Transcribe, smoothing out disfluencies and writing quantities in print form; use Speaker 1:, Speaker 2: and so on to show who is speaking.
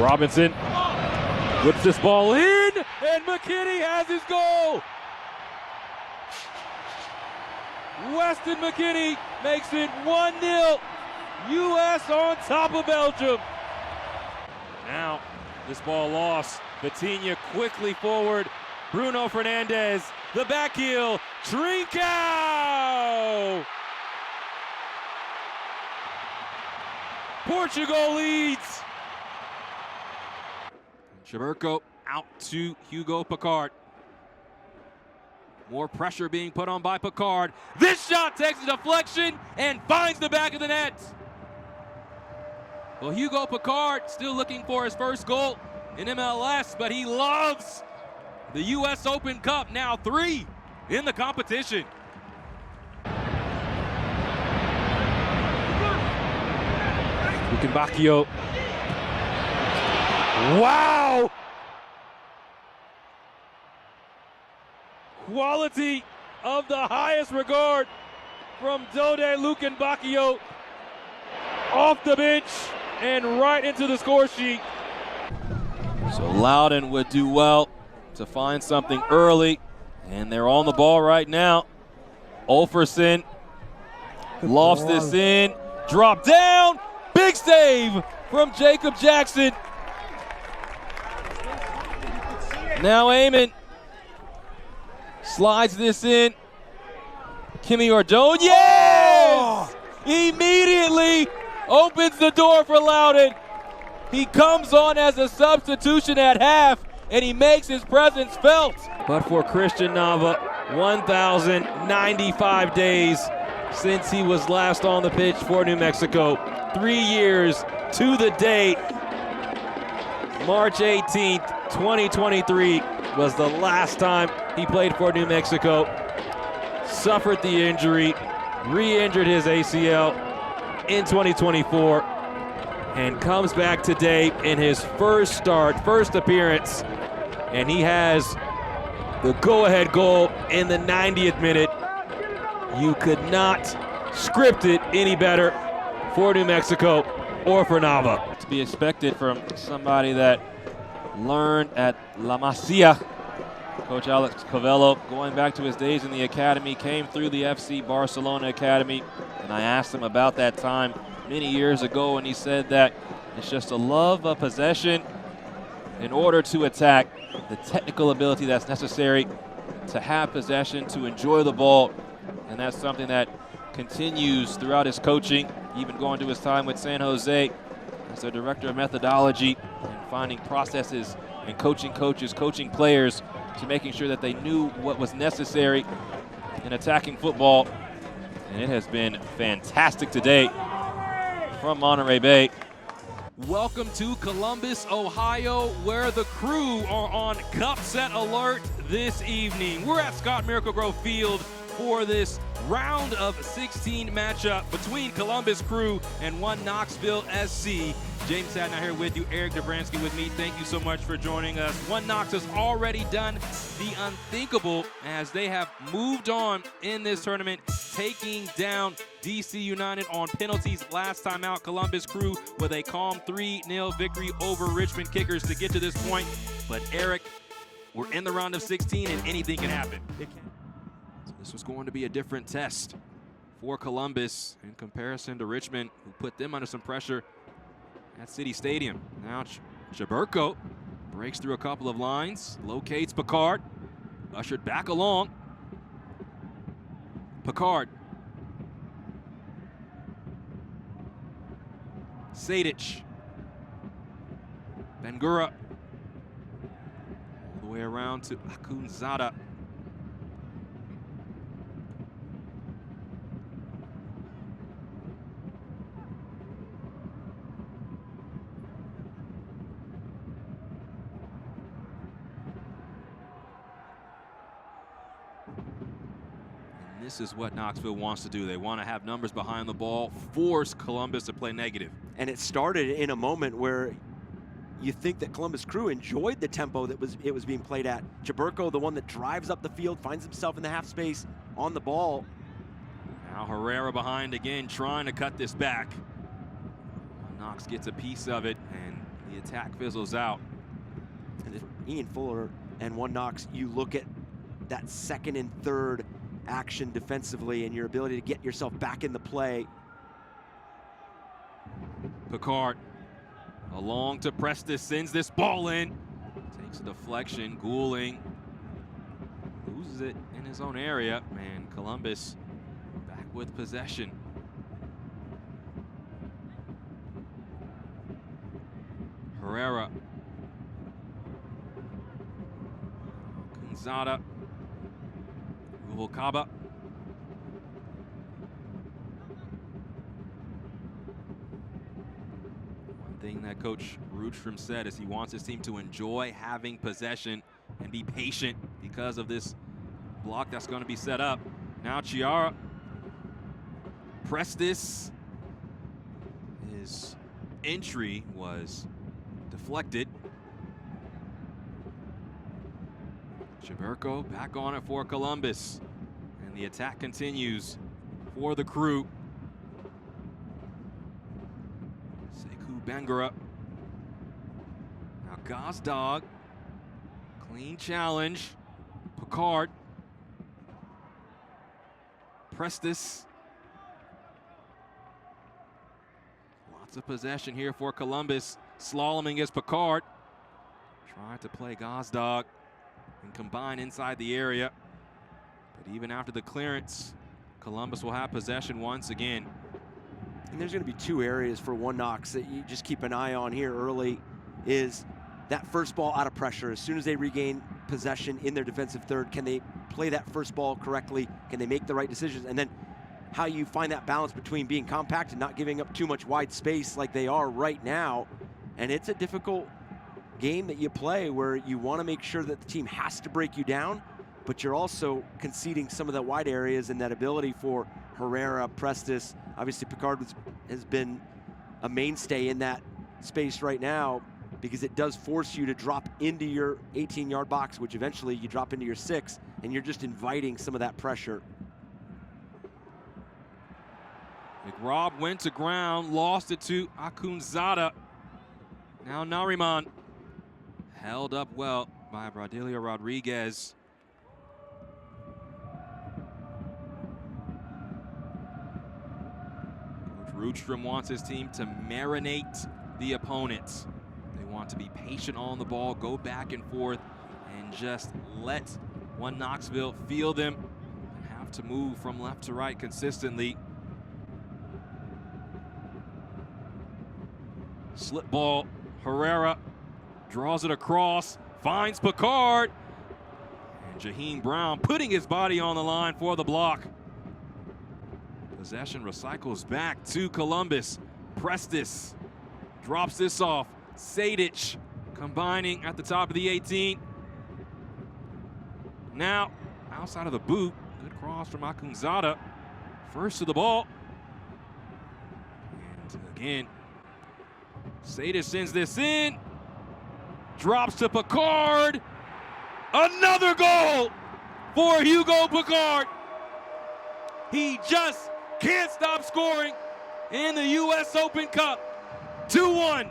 Speaker 1: Robinson whips this ball in, and McKinney has his goal. Weston McKinney makes it 1-0. U.S. on top of Belgium. Now, this ball lost. Vitinha quickly forward. Bruno Fernandes, the back heel. Trincao! Portugal leads. Chaburko out to Hugo Picard. More pressure being put on by Picard. This shot takes a deflection and finds the back of the net. Well, Hugo Picard still looking for his first goal in MLS, but he loves the U.S. Open Cup, now 3 in the competition. Bukenbakio. Wow! Quality of the highest regard from Dode Bukenbakio. Off the bench and right into the score sheet. So Loudon would do well to find something early, and they're on the ball right now. Olferson lofts this in, drop down, big save from Jacob Jackson. Now Eamon slides this in. Kimi Ordone, yes! Immediately opens the door for Loudon. He comes on as a substitution at half, and he makes his presence felt. But for Christian Nava, 1,095 days since he was last on the pitch for New Mexico. 3 years to the date. March 18th, 2023 was the last time he played for New Mexico. Suffered the injury, re-injured his ACL in 2024, and comes back today in his first appearance, and he has the go-ahead goal in the 90th minute. You could not script it any better for New Mexico or for Nava. To be expected from somebody that learned at La Masia. Coach Alex Covello, going back to his days in the academy, came through the FC Barcelona Academy, and I asked him about that time many years ago, and he said that it's just a love of possession in order to attack, the technical ability that's necessary to have possession, to enjoy the ball, and that's something that continues throughout his coaching, even going to his time with San Jose as their director of methodology and finding processes and coaching coaches, coaching players, to making sure that they knew what was necessary in attacking football. And it has been fantastic today from Monterey Bay. Welcome to Columbus, Ohio, where the Crew are on Cup Set alert this evening. We're at Scott Miracle Grove Field for this round of 16 matchup between Columbus Crew and one Knoxville SC. James Hadnot here with you, Eric Dobransky with me. Thank you so much for joining us. One Knox has already done the unthinkable as they have moved on in this tournament, taking down DC United on penalties last time out. Columbus Crew with a calm 3-0 victory over Richmond Kickers to get to this point. But Eric, we're in the round of 16 and anything can happen. So this was going to be a different test for Columbus in comparison to Richmond, who put them under some pressure at City Stadium. Now Chaburko breaks through a couple of lines, locates Picard, ushered back along. Picard. Sadic. Bangura. All the way around to Akunzada. This is what Knoxville wants to do. They want to have numbers behind the ball, force Columbus to play negative.
Speaker 2: And it started in a moment where you think that Columbus Crew enjoyed the tempo that it was being played at. Chaburko, the one that drives up the field, finds himself in the half space on the ball.
Speaker 1: Now Herrera behind again, trying to cut this back. Knox gets a piece of it, and The attack fizzles out.
Speaker 2: And if Ian Fuller and One Knox, you look at that second and third action defensively and your ability to get yourself back in the play.
Speaker 1: Picard along to Prestis, sends this ball in. Takes a deflection, Goulding loses it in his own area. Man, Columbus back with possession. Herrera. Gonzaga. Ruvalcaba. One thing that Coach Rudstrom said is he wants his team to enjoy having possession and be patient because of this block that's going to be set up. Now Chiara. Prestis. His entry was deflected. Chaburko back on it for Columbus. And the attack continues for the Crew. Sekou Bangura. Now Gazdag. Clean challenge. Picard. Prestis. Lots of possession here for Columbus. Slaloming is Picard. Tried to play Gazdag and combine inside the area. But even after the clearance, Columbus will have possession once again.
Speaker 2: And there's going to be two areas for One Knox that you just keep an eye on here early, is that first ball out of pressure. As soon as they regain possession in their defensive third, can they play that first ball correctly? Can they make the right decisions? And then how you find that balance between being compact and not giving up too much wide space like they are right now. And it's a difficult game that you play where you want to make sure that the team has to break you down, but you're also conceding some of the wide areas and that ability for Herrera, Prestis. Obviously Picard has been a mainstay in that space right now, because it does force you to drop into your 18-yard box, which eventually you drop into your 6, and you're just inviting some of that pressure.
Speaker 1: McRobb went to ground, lost it to Akunzada. Now Nariman. Held up well by Bradilia Rodriguez. Coach Rudstrom wants his team to marinate the opponents. They want to be patient on the ball, go back and forth, and just let One Knoxville feel them and have to move from left to right consistently. Slip ball, Herrera draws it across, finds Picard, and Jaheim Brown putting his body on the line for the block. Possession recycles back to Columbus. Prestis drops this off. Sadic combining at the top of the 18. Now outside of the boot, good cross from Akunzada. First to the ball. And again, Sadic sends this in. Drops to Picard. Another goal for Hugo Picard. He just can't stop scoring in the US Open Cup. 2-1.